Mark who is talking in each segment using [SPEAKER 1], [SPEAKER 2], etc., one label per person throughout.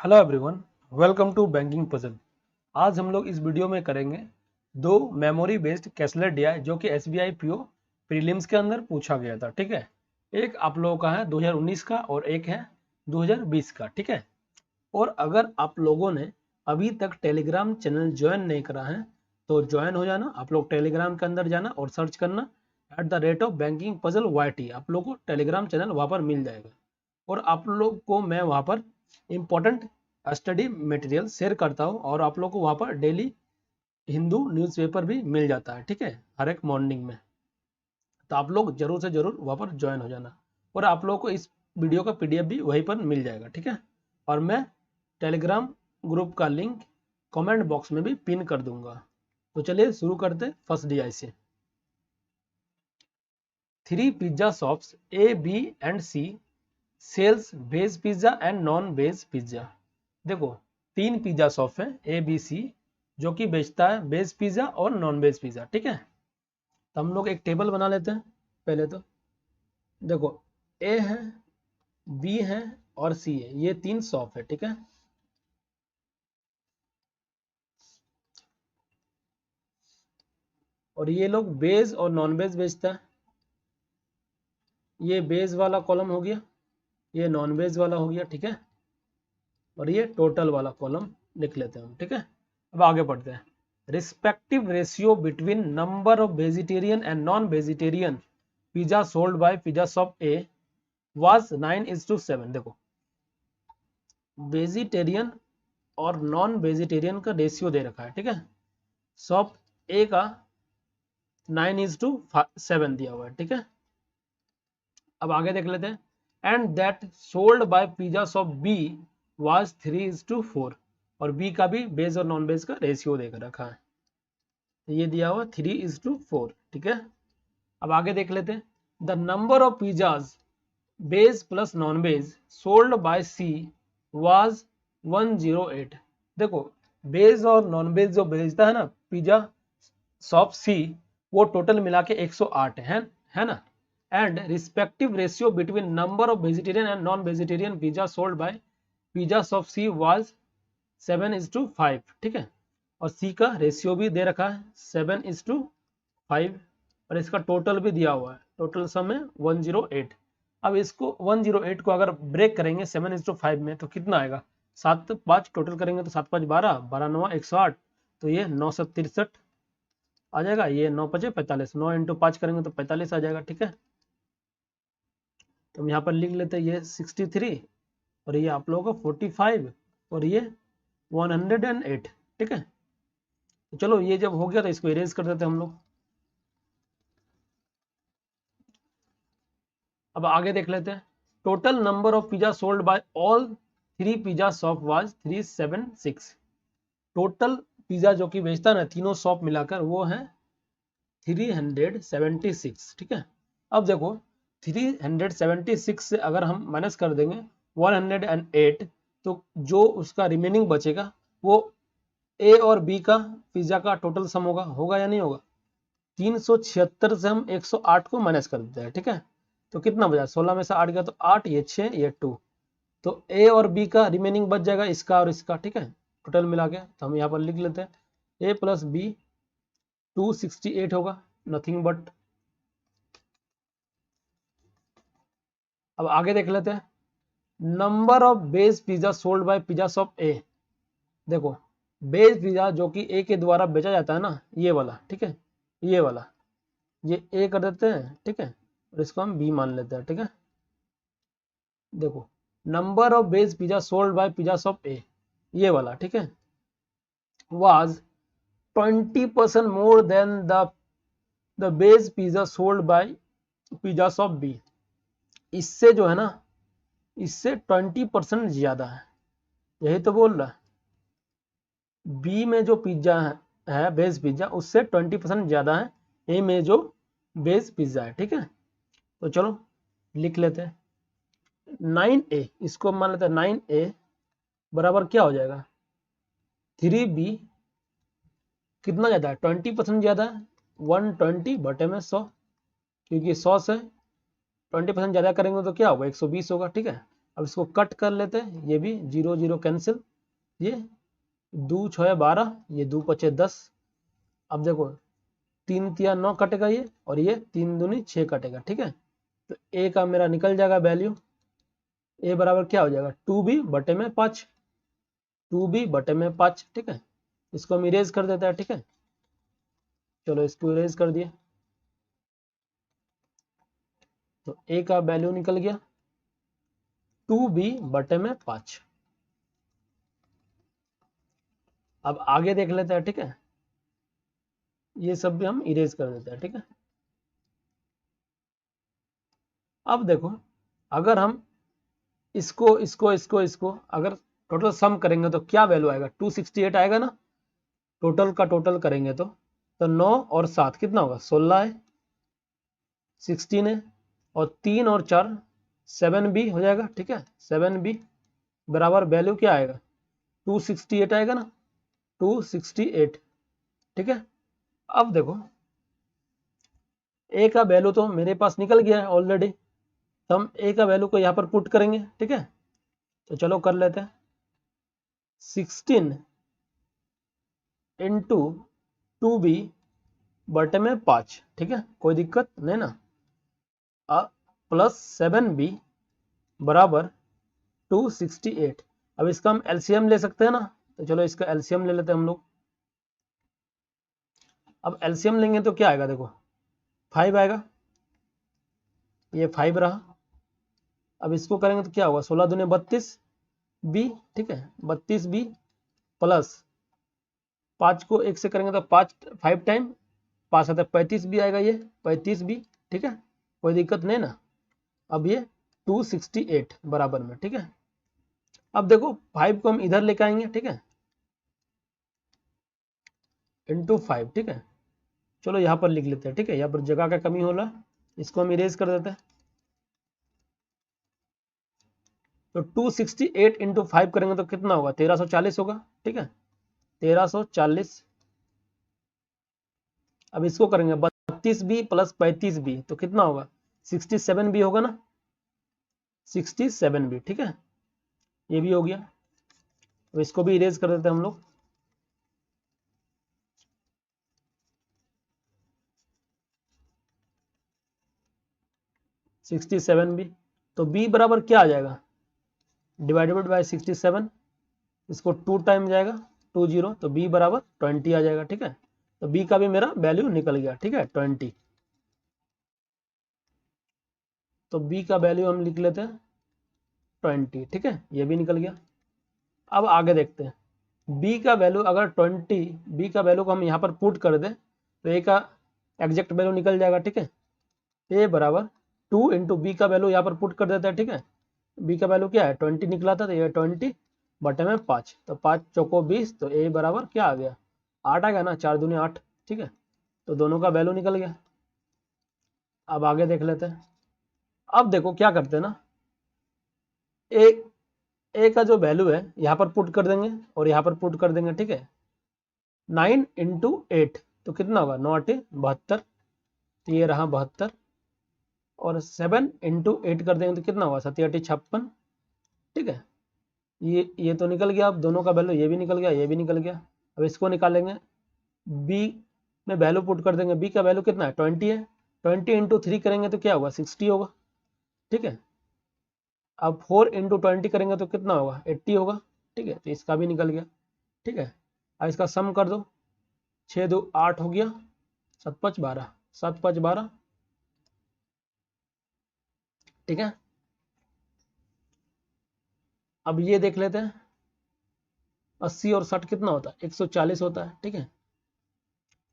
[SPEAKER 1] Hello everyone, welcome to banking puzzle. आज हम लोग इस वीडियो में करेंगे दो मेमोरी बेस्ड कैशलेस डीआई जो कि एसबीआई पीओ प्रीलिम्स के अंदर पूछा गया था। ठीक है, एक आप लोगों का है 2019 का और एक है 2020 का। ठीक है, और अगर आप लोगों ने अभी तक टेलीग्राम चैनल ज्वाइन नहीं करा है तो ज्वाइन हो जाना। आप लोग टेलीग्राम के अंदर जाना और सर्च करना @बैंकिंग पजल YT। आप लोग को टेलीग्राम चैनल वहाँ पर मिल जाएगा और आप लोग को मैं वहाँ पर इम्पोर्टेंट स्टडी मटेरियल शेयर करता हूँ और आप लोग को वहाँ पर डेली हिंदू न्यूज़पेपर भी मिल जाता है। ठीक है, हर एक मॉर्निंग में। तो आप लोग जरूर से जरूर वहाँ पर ज्वाइन हो जाना और आप लोगों को इस वीडियो का PDF भी वहीं पर मिल जाएगा। ठीक है, और मैं टेलीग्राम ग्रुप का लिंक कमेंट बॉक्स में भी पिन कर दूंगा। तो चलिए शुरू करते फर्स्ट DI से। 3 pizza shops A, B and C sells veg pizza and non veg pizza. देखो, 3 पिज्जा शॉप है ABC जो कि बेचता है वेज पिज्जा और नॉन वेज पिज्जा। ठीक है, तो हम लोग एक टेबल बना लेते हैं। पहले तो देखो, A है, B है और C है, ये 3 शॉप है। ठीक है, और ये लोग वेज और नॉन वेज बेचता है। ये वेज वाला कॉलम हो गया, ये नॉन वेज वाला हो गया। ठीक है, और ये टोटल वाला कॉलम लिख लेते हैं हम। ठीक है, अब आगे बढ़ते हैं। Respective ratio between number of vegetarian and non vegetarian pizza sold bye pizza shop A was 9:7। देखो, वेजिटेरियन और नॉन वेजिटेरियन का रेशियो दे रखा है। ठीक है, शॉप A का 9:7 दिया हुआ है। ठीक है, अब आगे देख लेते हैं। And that sold by pizza shop B was 3:4, और B का भी वेज और नॉन वेज का रेशियो देकर रखा है। ये दिया हुआ 3:4। ठीक है, अब आगे देख लेते हैं। The number of pizzas veg plus non veg sold by C was 108। देखो, वेज और नॉन वेज जो बेचता है ना पिज्जा शॉप C, वो टोटल मिला के 108 है ना। And respective ratio between number of vegetarian and non vegetarian pizza sold bye pizza shop C was 7:5। ठीक है, और C का रेशियो भी दे रखा है 7:5, और इसका टोटल भी दिया हुआ है। टोटल सम है 108। अब इसको 108 को अगर ब्रेक करेंगे 7:5 में तो कितना आएगा? 7 5 टोटल करेंगे तो 7 5 12, 12 9 108, तो ये 963 आ जाएगा। ये 9 5 45, 9 × 5 करेंगे तो 45 आ जाएगा। ठीक है, तो हम यहाँ पर लिख लेते हैं ये 63 और ये आप लोगों का 45 और ये 108। ठीक है, तो चलो ये जब हो गया तो इसको इरेज कर देते हैं हम लोग। अब आगे देख लेते हैं। Total number of pizza sold bye all 3 pizza shop was 376। Total pizza जो कि बेचता है ना तीनों शॉप मिलाकर वो है 376। ठीक है, अब देखो 376 से अगर हम माइनस कर देंगे 108, तो जो उसका रिमेनिंग बचेगा वो A और B का पिज्जा का टोटल सम होगा या नहीं होगा? 376 से हम 108 को माइनस कर देते हैं। ठीक है, तो कितना बचा? 16 में से 8 गया तो 8, ये 6, ये 2, तो A और B का रिमेनिंग बच जाएगा, इसका और इसका। ठीक है, टोटल मिला के तो हम यहाँ पर लिख लेते हैं A + B 268 होगा, नथिंग बट। अब आगे देख लेते हैं। Number of base pizza sold bye pizza shop A। देखो, बेस पिज्जा जो कि A के द्वारा बेचा जाता है ना, ये वाला। ठीक है, ये वाला, ये A कर देते हैं। ठीक है, और इसको हम B मान लेते हैं। ठीक है, देखो, number of base pizza sold bye pizza shop A, ये वाला। ठीक है, was 20% more than the base pizza sold bye pizza shop B। इससे जो है ना, इससे 20% ज्यादा है, यही तो बोल रहा है। B में जो पिज्जा है बेस पिज्जा, उससे 20% ज्यादा है A में जो बेस पिज्जा है। ठीक है, तो चलो लिख लेते हैं 9A, इसको मान लेते हैं 9A बराबर क्या हो जाएगा? 3B कितना ज्यादा है? 20% ज्यादा है, 120 बटे में 100, क्योंकि 100 से 20% ज्यादा करेंगे तो क्या होगा? 120 होगा। ठीक है, अब इसको कट कर लेते हैं, ये भी 0 0 कैंसिल, ये 2 6 12, ये 2 5 10। अब देखो 3 3 9 कटेगा ये, और ये 3 दूनी 6 कटेगा, ठीक है। तो ए का मेरा निकल जाएगा वैल्यू, ए बराबर क्या हो जाएगा 2b बटे में 5, 2b बटे में 5, ठीक है। इसको हम इरेज कर देते हैं, ठीक है। चलो इसको इरेज कर दिए, तो ए का वैल्यू निकल गया 2b बटे में 5। अब आगे देख लेते हैं, ठीक है। ये सब भी हम इरेज कर देते हैं, ठीक है। अब देखो अगर हम इसको अगर टोटल सम करेंगे तो क्या वैल्यू आएगा, 268 आएगा ना, टोटल का टोटल करेंगे तो 9 और 7 कितना होगा, 16 है, 16 है, और 3 और 4 7b हो जाएगा, ठीक है। 7b बराबर वैल्यू क्या आएगा, 268 आएगा ना, 268, ठीक है। अब देखो ए का वैल्यू तो मेरे पास निकल गया है ऑलरेडी, तो हम ए का वैल्यू को यहाँ पर पुट करेंगे, ठीक है। तो चलो कर लेते हैं, 16 इंटू 2b बटे में 5, ठीक है, कोई दिक्कत नहीं ना, प्लस 7b बराबर 268। अब इसका हम एलसीएम ले सकते हैं ना, तो चलो इसका एलसीएम ले लेते हैं हम लोग। अब एलसीएम लेंगे तो क्या आएगा, देखो 5 आएगा, ये 5 रहा। अब इसको करेंगे तो क्या होगा, 16 दूने 32 बी, ठीक है, 32 बी प्लस 5 को 1 से करेंगे तो 5 टाइम 5 आता है 35 भी आएगा, ये 35 भी, ठीक है, कोई दिक्कत नहीं ना। अब ये 268 बराबर में, ठीक है। अब देखो 5 को हम इधर लेके आएंगे, ठीक है, इंटू 5, ठीक है। चलो यहाँ पर लिख लेते हैं, ठीक है, यहाँ पर जगह का कमी हो रहा, इसको हम इरेज कर देते हैं। तो 268 इंटू 5 करेंगे तो कितना होगा, 1340 होगा, ठीक है, 1340। अब इसको करेंगे 32 बी प्लस 35 बी तो कितना होगा, 67 बी होगा ना, 67 बी, ठीक है, ये भी हो गया। अब इसको भी इरेज कर देते हैं हम लोग। सिक्सटी सेवन बी, तो बी बराबर क्या आ जाएगा, डिवाइडेड बाय 67, इसको 2 टाइम जाएगा 20, तो बी बराबर 20 आ जाएगा, ठीक है। तो बी का भी मेरा वैल्यू निकल गया, ठीक है, 20। तो बी का वैल्यू हम लिख लेते हैं 20, ठीक है, ये भी निकल गया। अब आगे देखते हैं, बी का वैल्यू अगर 20, बी का वैल्यू को हम यहाँ पर पुट कर दें तो ए का एग्जैक्ट वैल्यू निकल जाएगा, ठीक है। ए बराबर 2 इंटू बी का वैल्यू यहाँ पर पुट कर देते हैं, ठीक है। बी का वैल्यू क्या है 20 निकला था, तो ये 20 बटे में 5, तो 5 चौको 20, तो ए बराबर क्या आ गया 8 आ गया ना, 4 दूनी 8, ठीक है। तो दोनों का वैल्यू निकल गया। अब आगे देख लेते हैं। अब देखो क्या करते हैं ना, ए का जो वैल्यू है यहाँ पर पुट कर देंगे और यहाँ पर पुट कर देंगे, ठीक है। 9 इंटू 8 तो कितना होगा, 9 8 72, तो ये रहा 72, और 7 इंटू 8 कर देंगे तो कितना होगा 7 8 56, ठीक है। ये तो निकल गया। अब दोनों का वैल्यू, ये भी निकल गया, ये भी निकल गया। अब इसको निकालेंगे, बी में वैल्यू पुट कर देंगे, बी का वैल्यू कितना है 20 है, 20 इंटू 3 करेंगे तो क्या होगा 60 होगा, ठीक है। अब 4 इंटू 20 करेंगे तो कितना होगा 80 होगा, ठीक है, तो इसका भी निकल गया, ठीक है। अब इसका सम कर दो, 6 2 8 हो गया, 7 5 12, 7 5 12, ठीक है। अब ये देख लेते हैं, 80 और 60 कितना होता है 140 होता है, ठीक है।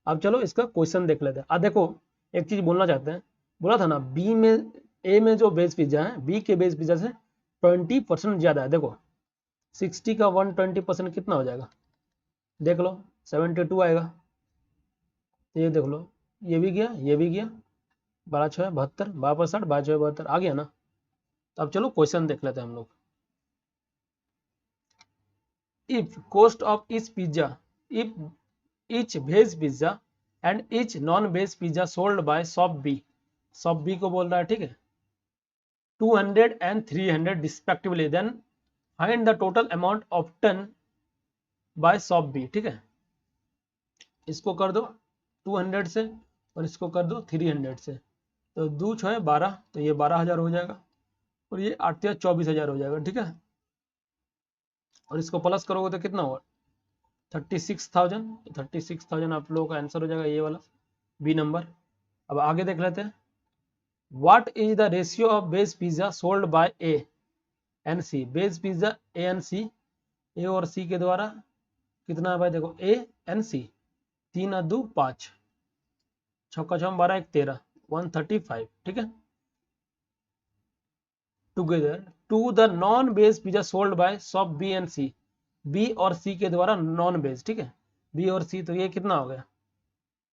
[SPEAKER 1] अब चलो इसका क्वेश्चन देख लेते हैं। देखो एक चीज बोलना चाहते हैं, बोला था ना बी में, ए में जो बेस पिज्जा है बी के बेस पिज्जा से 20% ज्यादा है। देखो 60 का 120% कितना हो जाएगा, देख लो 72 आएगा। ये देख लो, ये भी गया, ये भी गया, 12 6 72, 12 60, 12 6 72 आ गया ना। तो अब चलो क्वेश्चन देख लेते हैं हम लोग। If cost of each pizza, if each veg pizza and each non veg pizza sold by shop B, shop B को बोल रहा है, ठीक है, 200 and 300 respectively, then find the total amount obtained by shop B। ठीक है, इसको कर दो 200 से और इसको कर दो 300 से, तो 2 6 12, तो ये 12,000 हो जाएगा और ये 8 या 24,000 हो जाएगा। ठीक है, और इसको प्लस करोगे तो कितना होगा 36,000। 36,000 आप लोगों का आंसर हो जाएगा ये वाला बी नंबर। अब आगे देख लेते हैं, what is the ratio of base pizza sold by A and C. Base pizza A and C, A और सी के द्वारा कितना है भाई, देखो ए एंड सी, 3 और 2 5, 6 का 6 12 1 13, 135। ठीक है, together to the non base pizza sold by shop B and C. B और सी के द्वारा नॉन बेस। ठीक है, बी और सी, तो ये कितना हो गया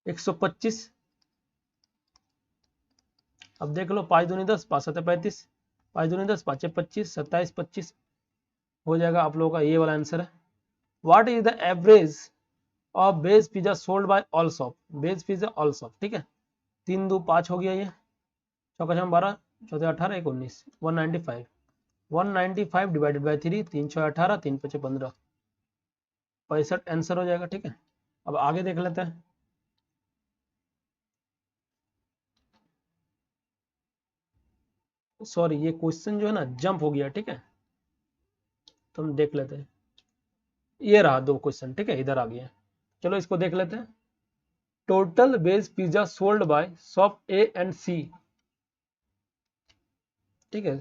[SPEAKER 1] 125। अब देख लो 5 दूनी 10, 5 7 35, 5 दूनी 10, 5 25, 27 25 हो जाएगा आप लोगों का ये वाला आंसर है। What is the average of base pizza sold bye all shop. Base pizza all shop. ठीक है, 3 2 5 हो गया, ये 6 का 12, 14 18 1 19, 195। 195 डिवाइडेड बाय 3, 3 6 18, 3 5 15, 65 आंसर हो जाएगा। ठीक है, अब आगे देख लेते हैं, सॉरी ये क्वेश्चन जो है ना जंप हो गया। ठीक है, तो हम देख लेते हैं, ये रहा 2 क्वेश्चन। ठीक है, इधर आ गया, चलो इसको देख लेते हैं। Total base pizza sold by shop A and C. ठीक है,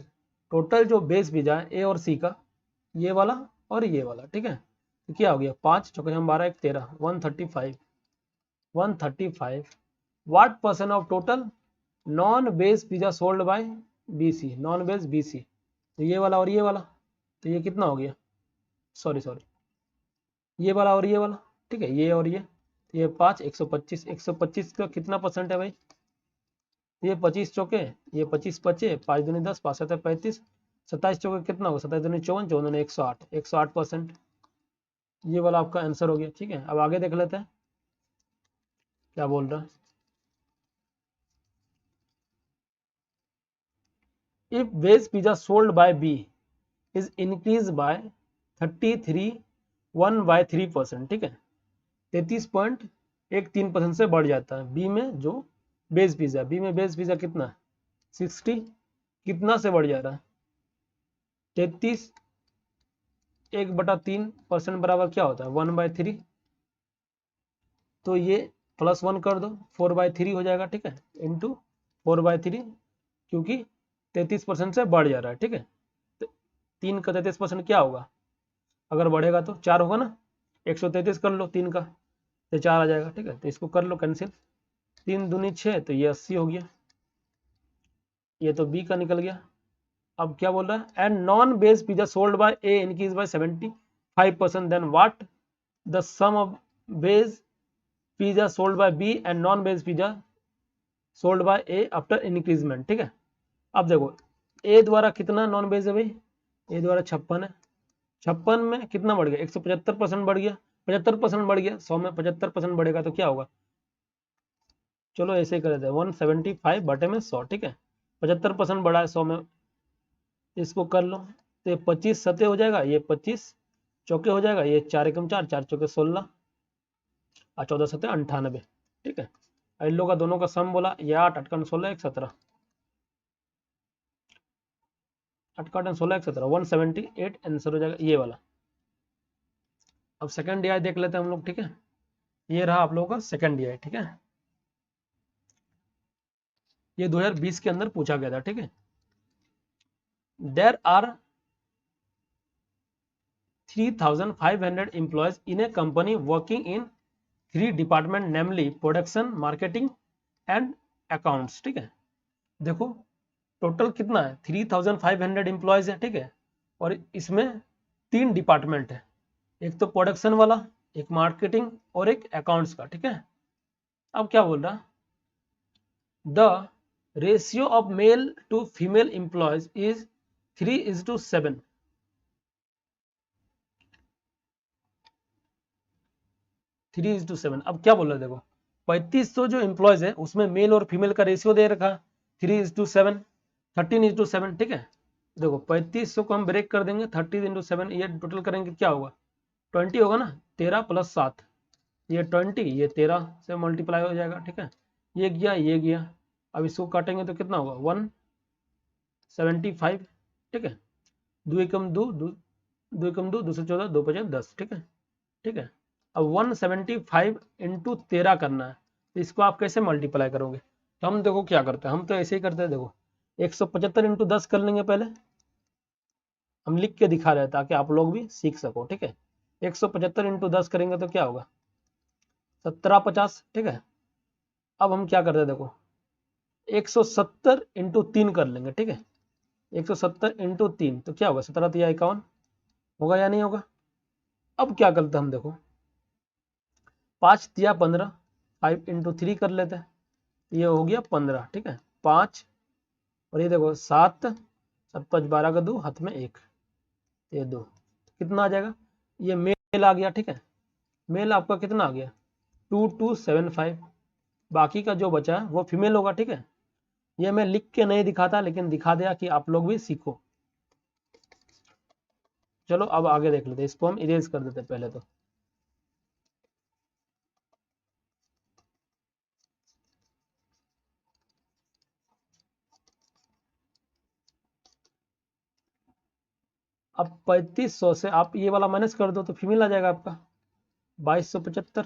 [SPEAKER 1] टोटल जो बेस पिज्जा है ए और सी का, ये वाला और ये वाला। ठीक है, तो क्या हो गया 5 चौके 12 1 13, 135। 135 what percent of total non base pizza sold by B C. Non बेस बी सी, तो ये वाला और ये वाला, तो ये कितना हो गया, सॉरी ये वाला और ये वाला। ठीक है, ये और ये 5 125। 125 का कितना परसेंट है भाई, ये 25 चौके, ये 25 बचे, 5 दूनी 10, 5 7 35, 27 चौके कितना होगा 27 दूनी 54, 54 दूनी 108, 108%। ये वाला आपका आंसर हो गया। ठीक है, अब आगे देख लेते हैं क्या बोल रहा है। इफ बेस pizza sold by B is increase by 33.13%। ठीक है, 33.13% से बढ़ जाता है बी में जो बेस पिज्जा। बी में बेस पिज्जा कितना है 60, कितना से बढ़ जा रहा है 33, 1/3% बराबर क्या होता है 1/3, तो ये +1 कर दो 4/3 हो जाएगा। ठीक है, इंटू 4/3, क्योंकि 33% से बढ़ जा रहा है। ठीक है, तो 3 का 33% क्या होगा, अगर बढ़ेगा तो 4 होगा ना, 133 कर लो 3 का, तो 4 आ जाएगा। ठीक है, तो इसको कर लो कैंसिल, 3 दूनी 6, तो ये 80 हो गया, ये तो बी का निकल गया। अब क्या बोल रहा है, and non base pizza sold by A increase by 75%, then what the sum of base pizza sold by B and non base pizza sold by A after increment. ठीक है, अब देखो ए द्वारा कितना नॉन बेस है भाई, ए द्वारा 56 है, 56 में कितना बढ़ गया 175% बढ़ गया, 75% बढ़ गया, 100 में 75% बढ़ेगा तो क्या होगा, चलो ऐसे ही कर देते हैं 175 बटे में 100। ठीक है, 75% बढ़ा है 100 में, इसको कर लो, तो 25 सते हो जाएगा, ये 25 चौके हो जाएगा, ये 4 एकम 4, 4 चौके 16 और 14 सते 98। ठीक है, इन लोगों का दोनों का सम बोला, ये 8 8 16 1 17, 8 का 16 1 17, 178 आंसर हो जाएगा ये वाला। अब सेकंड डीआई देख लेते हैं हम लोग। ठीक है, ये रहा आप लोगों का सेकंड डीआई। ठीक है, ये 2020 के अंदर पूछा गया था। ठीक है, there are 3,500 employees in a company working in 3 department, namely production, marketing and accounts. ठीक है, देखो टोटल कितना है 3,500 एम्प्लॉयज है। ठीक है, और इसमें 3 डिपार्टमेंट है, एक तो प्रोडक्शन वाला, एक मार्केटिंग और एक अकाउंट्स का। ठीक है, अब क्या बोल रहा, the ratio of male to female employees is 3:7। 3:7। अब क्या बोल रहा है, देखो 3500 जो एम्प्लॉयज है उसमें मेल और फीमेल का रेशियो दे रखा 3:7, 13:7, ठीक है। देखो 3500 को हम ब्रेक कर देंगे, 30 × 7, ये टोटल करेंगे क्या होगा, 20 होगा ना, 13 + 7, ये 20, ये 13 से मल्टीप्लाई हो जाएगा, ठीक है। ये गया, ये गया, अब इसको काटेंगे तो कितना होगा, 175, ठीक है। 2 एकम 2, 2 एकम 2, 2 से 14, 2 × 5 = 10, ठीक है, ठीक है। अब 175 × 13 करना है, तो इसको आप कैसे मल्टीप्लाई करोगे, तो हम देखो क्या करते हैं, हम तो ऐसे ही करते हैं, देखो 175 × 10 कर लेंगे, पहले हम लिख के दिखा रहे हैं ताकि आप लोग भी सीख सको, ठीक है। 175 × 10 करेंगे तो क्या होगा, 1750, ठीक है। अब हम क्या करते हैं, देखो 170 × 3 कर लेंगे, ठीक है। 170 × 3 तो क्या होगा, 17 × 3 = 51, होगा या नहीं होगा। अब क्या करते हैं हम, देखो 5 × 3 = 15, 5 × 3 कर लेते हैं, ये हो गया 15, ठीक है। 5 और ये देखो 7, 7 × 5 = 12 का 2, हाथ में 1, ये 2, कितना आ जाएगा, ये मेल आ गया, ठीक है। मेल आपका कितना आ गया, 2275, बाकी का जो बचा है वो फीमेल होगा, ठीक है। ये मैं लिख के नहीं दिखाता, लेकिन दिखा दिया कि आप लोग भी सीखो। चलो अब आगे देख लेते हैं, इसको हम इरेज कर देते हैं पहले तो। अब 3500 से आप ये वाला माइनस कर दो तो फीमेल आ जाएगा आपका 2275,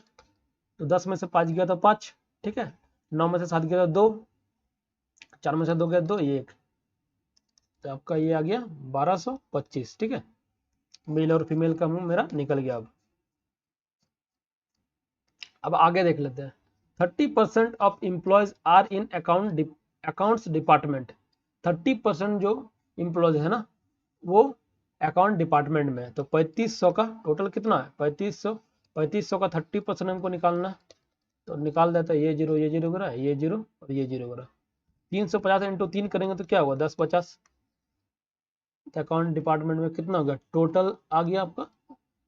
[SPEAKER 1] तो 10 में से 5 गया तो 5, ठीक है। 9 में से 7 गया तो 2, 4 में से 2 गया 2, ये 1, तो आपका ये आ गया 1225, ठीक है। मेल और फीमेल का मुंह मेरा निकल गया। अब आगे देख लेते हैं, 30% of employees are in accounts department. 30% जो एम्प्लॉयज है ना वो अकाउंट डिपार्टमेंट में है, तो 3500 का टोटल कितना है, 3500 का 30% हमको निकालना है, तो निकाल देता है, ये जीरो करा, ये जीरो और ये जीरो करा, 350 × 3 करेंगे तो क्या होगा, 1050। अकाउंट डिपार्टमेंट में कितना होगा, टोटल आ गया आपका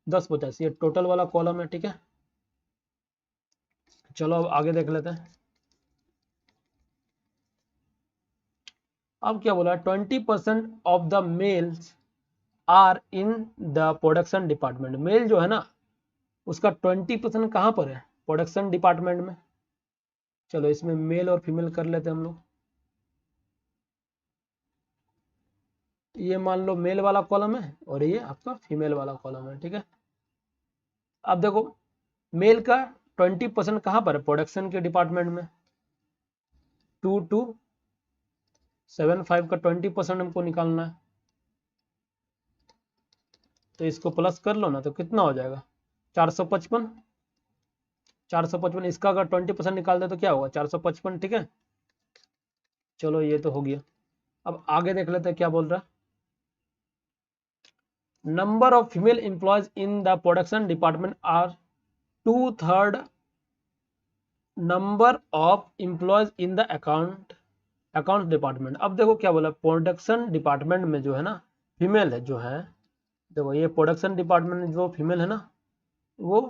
[SPEAKER 1] 1050, ये टोटल वाला कॉलम है, ठीक है। चलो अब आगे देख लेते हैं। अब क्या बोला, 20% of the males are in the production department. Male जो है ना उसका 20% कहाँ पर है, प्रोडक्शन डिपार्टमेंट में। चलो इसमें मेल और फीमेल कर लेते हैं हम लोग। ये मान लो मेल वाला कॉलम है और ये आपका फीमेल वाला कॉलम है, ठीक है। अब देखो मेल का 20% कहाँ पर है, प्रोडक्शन के डिपार्टमेंट में। 2275 का 20% हमको निकालना है, तो इसको प्लस कर लो ना, तो कितना हो जाएगा, 455। 455 इसका अगर 20% निकाल दे तो क्या होगा, 455, ठीक है। चलो ये तो हो गया। अब आगे देख लेते हैं क्या बोल रहा है। Number of female employees in the production department are 2/3 number of employees in the account department. अब देखो क्या बोला, प्रोडक्शन डिपार्टमेंट में जो है ना फीमेल है जो है, देखो ये प्रोडक्शन डिपार्टमेंट में जो फीमेल है ना वो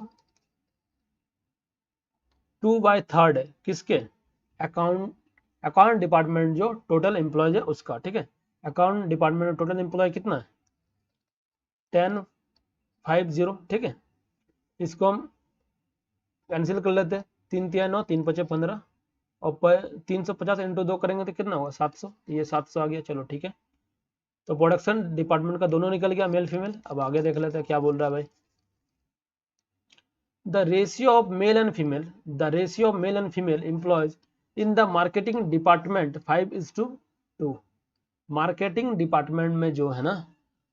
[SPEAKER 1] 2/3 है, किसके, अकाउंट डिपार्टमेंट जो टोटल एम्प्लॉयज है उसका, ठीक है। अकाउंट डिपार्टमेंट में टोटल एम्प्लॉय कितना है, 1050, ठीक है। इसको हम कैंसिल कर लेते हैं, 3 × 9, 3 × 5 = 15, और 350 × 2 करेंगे तो कितना होगा, 700, ये 700 आ गया। चलो ठीक है, तो प्रोडक्शन डिपार्टमेंट का दोनों निकल गया, मेल फीमेल। अब आगे देख लेते हैं क्या बोल रहा है भाई। The ratio of male and female employees in the marketing department 5:2। Marketing department में जो है ना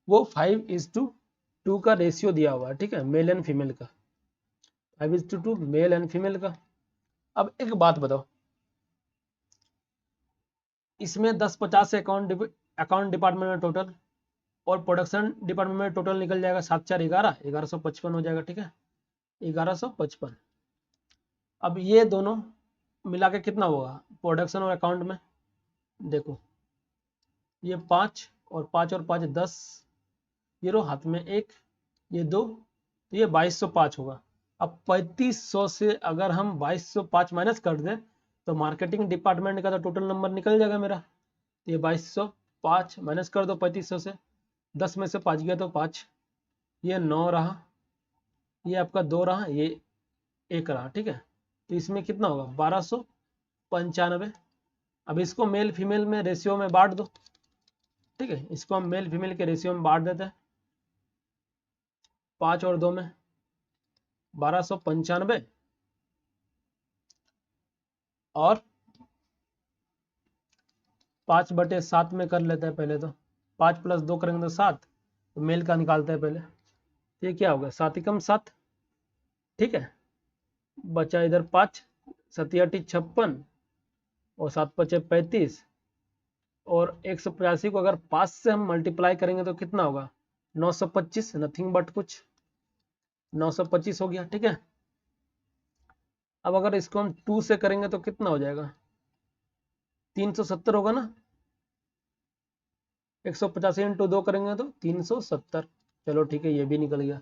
[SPEAKER 1] वो 5:2 का रेशियो दिया हुआ है, ठीक है, मेल एंड फीमेल का, 5:2 मेल एंड फीमेल का। अब एक बात बताओ, इसमें 1050 अकाउंट डिपार्टमेंट में टोटल, और प्रोडक्शन डिपार्टमेंट में टोटल निकल जाएगा 7 × 4 = 11, 1155 हो जाएगा, ठीक है, 1155। अब ये दोनों मिला के कितना होगा प्रोडक्शन और अकाउंट में, देखो ये 5 और 5 और 5 10, ये रो हाथ में 1, ये 2, तो ये 2205 होगा। अब 3500 से अगर हम 2205 माइनस कर दें तो मार्केटिंग डिपार्टमेंट का तो टोटल नंबर निकल जाएगा मेरा, तो ये 2205 माइनस कर दो 3500 से, 10 में से 5 गया तो 5, ये 9 रहा, ये आपका 2 रहा, ये 1 रहा, ठीक है। तो इसमें कितना होगा 1295। अब इसको मेल फीमेल में रेशियो में बांट दो, ठीक है, इसको हम मेल फीमेल के रेशियो में बांट देते हैं। 5 और 2 में 1295 और 5/7 में कर लेते हैं पहले। तो 5 + 2 करेंगे तो 7, तो मेल का निकालते हैं पहले। तो ये क्या होगा 7 एकम 7, ठीक है। बचा इधर 5, 7 × 8 56 और 7 × 5 35 और 185 को अगर 5 से हम मल्टीप्लाई करेंगे तो कितना होगा 925, नथिंग बट कुछ 925 हो गया, ठीक है। अब अगर इसको हम 2 से करेंगे तो कितना हो जाएगा 370 होगा ना। 185 × 2 करेंगे तो 370, चलो ठीक है, ये भी निकल गया।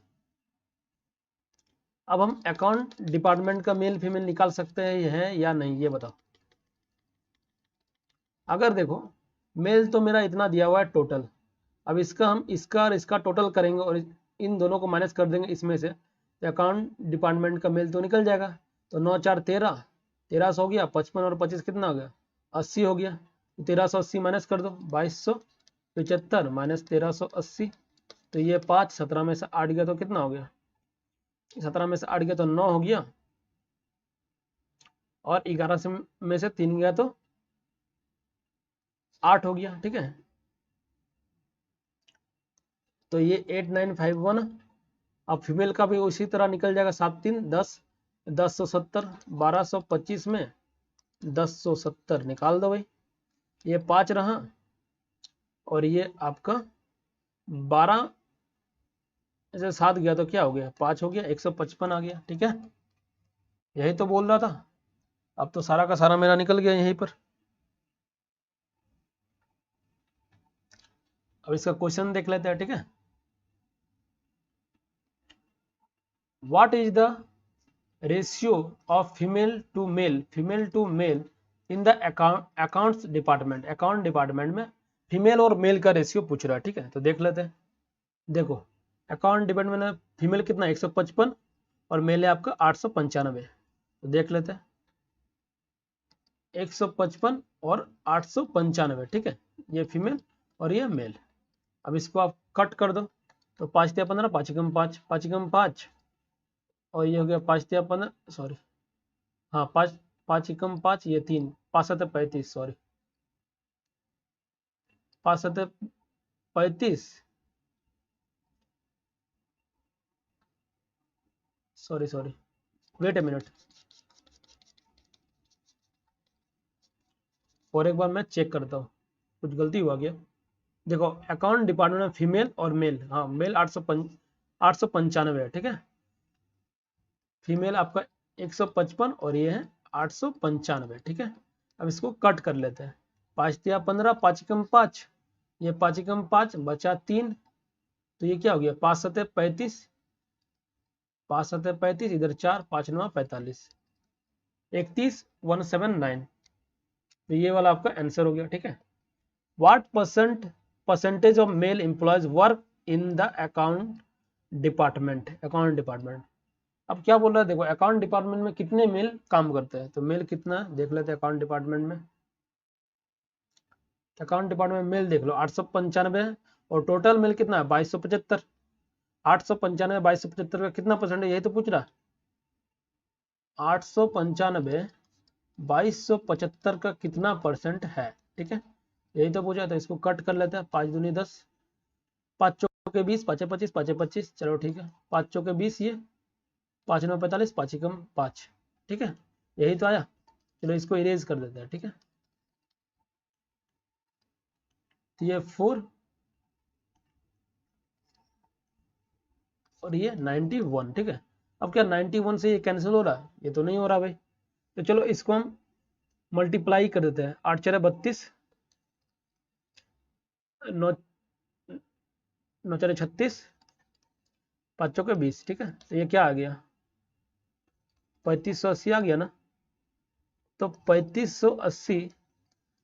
[SPEAKER 1] अब हम अकाउंट डिपार्टमेंट का मेल फीमेल निकाल सकते हैं या नहीं, ये बताओ। अगर देखो मेल तो मेरा इतना दिया हुआ है टोटल, अब इसका हम इसका और इसका टोटल करेंगे और इन दोनों को माइनस कर देंगे इसमें से, तो अकाउंट डिपार्टमेंट का मेल तो निकल जाएगा। तो 9 × 4 13, 1300 हो गया, 55 और 25 कितना हो गया 80 हो गया। 1380 माइनस कर दो 2275 माइनस 1380, तो ये 5, 17 में से 8 गया तो कितना हो गया 17 में से 8 गया तो 9 हो गया, और 11 में से 3 गया तो 8 हो गया, ठीक है। तो ये 8951। अब फीमेल का भी उसी तरह निकल जाएगा 7 3 10, 1070, 1225 में 1070 निकाल दो भाई, ये 5 रहा और ये आपका 12 से 7 गया तो क्या हो गया 5 हो गया, 155 आ गया, ठीक है। यही तो बोल रहा था। अब तो सारा का सारा मेरा निकल गया यहीं पर। अब इसका क्वेश्चन देख लेते हैं, ठीक है। What is the ratio of female to male in the accounts department. Account department में फीमेल और मेल का रेशियो पूछ रहा है, ठीक है। तो देख लेते हैं। देखो अकाउंट डिपार्टमेंट में फीमेल कितना 155 और मेल है आपका 895। तो देख लेते हैं 155 और 895, ठीक है, ये फीमेल और ये मेल। अब इसको आप कट कर दो, तो 5 × 15, 5 × 5, 5 × 5 और ये हो गया 5 × 15, सॉरी हाँ 5, 5 × 5 ये 3, 5 × 7 35, sorry 5 × 7 35, sorry wait a minute, और एक बार मैं चेक करता हूँ, कुछ गलती हुआ गया। देखो अकाउंट डिपार्टमेंट में फीमेल और मेल, हाँ मेल 895 है, ठीक है। फीमेल आपका 155 और ये है 895, ठीक है। अब इसको कट कर लेते हैं, 5 × 15, 5 × 5, ये 5 × 5 बचा 3, तो ये क्या हो गया 5 × 7 35, 5 × 7 35, इधर 4, 5 × 9 45, 31,179। तो ये वाला आपका आंसर हो गया, ठीक है। What percentage of male employees work in the account department. अब क्या बोल रहा है, देखो अकाउंट डिपार्टमेंट में कितने मेल काम करते हैं, तो मेल कितना देख लेते हैं अकाउंट डिपार्टमेंट में। अकाउंट डिपार्टमेंट में मेल देख लो 895 है और टोटल मेल कितना है 2275। 895 2275 का कितना परसेंट है, यही तो पूछ रहा। 895 2275 का कितना परसेंट है, ठीक है, यही तो पूछा। तो इसको कट कर लेते हैं, 5 दूनी 10, 5 चौके 20, 5 25, 5 25, चलो ठीक है, 5 चौके 20, ये 5 9 45, 5 एकम 5, ठीक है, यही तो आया। चलो इसको इरेज कर देते हैं, ठीक है। तो ये 4 और ये 91, ठीक है। अब क्या 91 से ये कैंसिल हो रहा है, ये तो नहीं हो रहा भाई। तो चलो इसको हम मल्टीप्लाई कर देते हैं, 8 4 32, 9 9 4 36, 5 चौके 20, ठीक है। तो ये क्या आ गया 3580 आ गया ना। तो 3580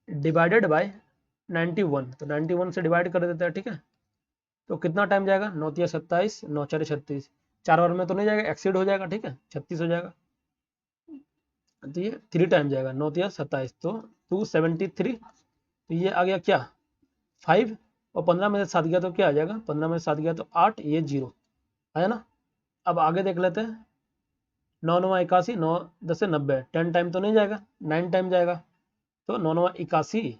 [SPEAKER 1] डिवाइडेड बाय 91, तो 91 से डिवाइड कर देते हैं, ठीक है। तो कितना टाइम जाएगा, 9 तिया 27, 9 4 36, 4 बार में तो नहीं जाएगा, एक्सीड हो जाएगा, ठीक है, 36 हो जाएगा। तो ये 3 टाइम जाएगा, 9 तिया 27, तो 273। तो ये आ गया क्या 5, और 15 में से 7 गया तो क्या आ जाएगा, 15 में से 7 गया तो 8, ये 0 है ना। अब आगे देख लेते हैं, 9 9 81, 9 10 से 90, 10 टाइम तो नहीं जाएगा, 9 टाइम जाएगा। तो 9 9 81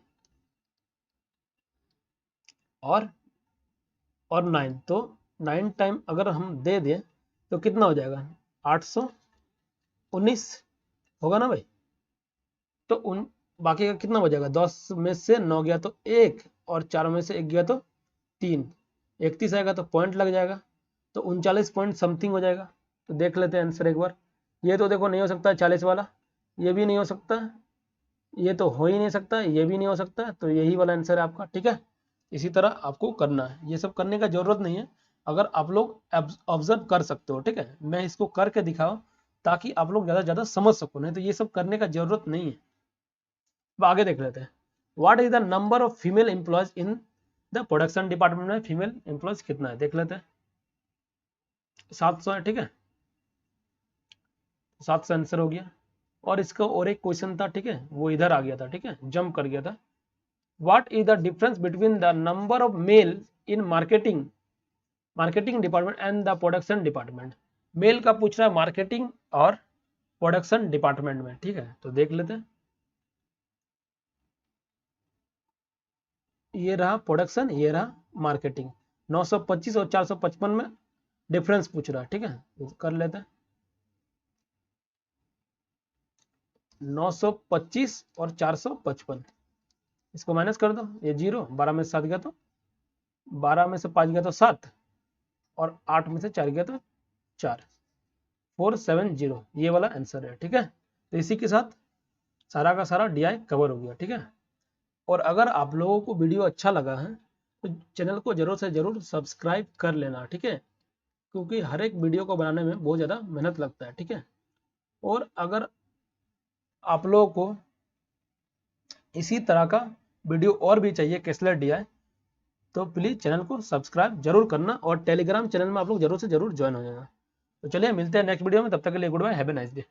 [SPEAKER 1] और 9, तो 9 टाइम अगर हम दे दें तो कितना हो जाएगा, 819 होगा ना भाई। तो उन बाकी का कितना हो जाएगा, 10 में से 9 गया तो 1, और 4 में से 1 गया तो 3, 31 आएगा, तो पॉइंट लग जाएगा, तो 39 पॉइंट समथिंग हो जाएगा। तो देख लेते हैं आंसर एक बार। ये तो देखो नहीं हो सकता 40 वाला, ये भी नहीं हो सकता, ये तो हो ही नहीं सकता, ये भी नहीं हो सकता, तो यही वाला आंसर है आपका, ठीक है। इसी तरह आपको करना है, ये सब करने का जरूरत नहीं है, अगर आप लोग ऑब्जर्व कर सकते हो, ठीक है। मैं इसको करके दिखाऊं ताकि आप लोग ज़्यादा से ज़्यादा समझ सको, नहीं तो ये सब करने का जरूरत नहीं है। अब आगे देख लेते हैं, what is the number of female employees in the production department में फीमेल एम्प्लॉयज कितना है, देख लेते हैं। 700 है, ठीक है, 700 आंसर हो गया। और इसका और एक क्वेश्चन था, ठीक है, वो इधर आ गया था, ठीक है, जंप कर गया था। What is the difference between the number of male in marketing department and the production department. Male का पूछ रहा है मार्केटिंग और प्रोडक्शन डिपार्टमेंट में, ठीक है। तो देख लेते हैं, ये रहा प्रोडक्शन, ये रहा मार्केटिंग। 925 और 455 में डिफरेंस पूछ रहा है, ठीक है, तो कर लेते हैं। 925 और 455, इसको माइनस कर दो, ये 0, 12 में से 7 गया तो 12 में से 5 गया तो 7, और 8 में से 4 गया तो 4, 470, ये वाला आंसर है, ठीक है। तो इसी के साथ सारा का सारा DI कवर हो गया, ठीक है। और अगर आप लोगों को वीडियो अच्छा लगा है तो चैनल को जरूर से जरूर सब्सक्राइब कर लेना, ठीक है, क्योंकि हर एक वीडियो को बनाने में बहुत ज़्यादा मेहनत लगता है, ठीक है। और अगर आप लोगों को इसी तरह का वीडियो और भी चाहिए कैसलेट DI, तो प्लीज़ चैनल को सब्सक्राइब जरूर करना, और टेलीग्राम चैनल में आप लोग जरूर से जरूर ज्वाइन हो जाना। तो चलिए मिलते हैं नेक्स्ट वीडियो में, तब तक के लिए goodbye, have a nice day.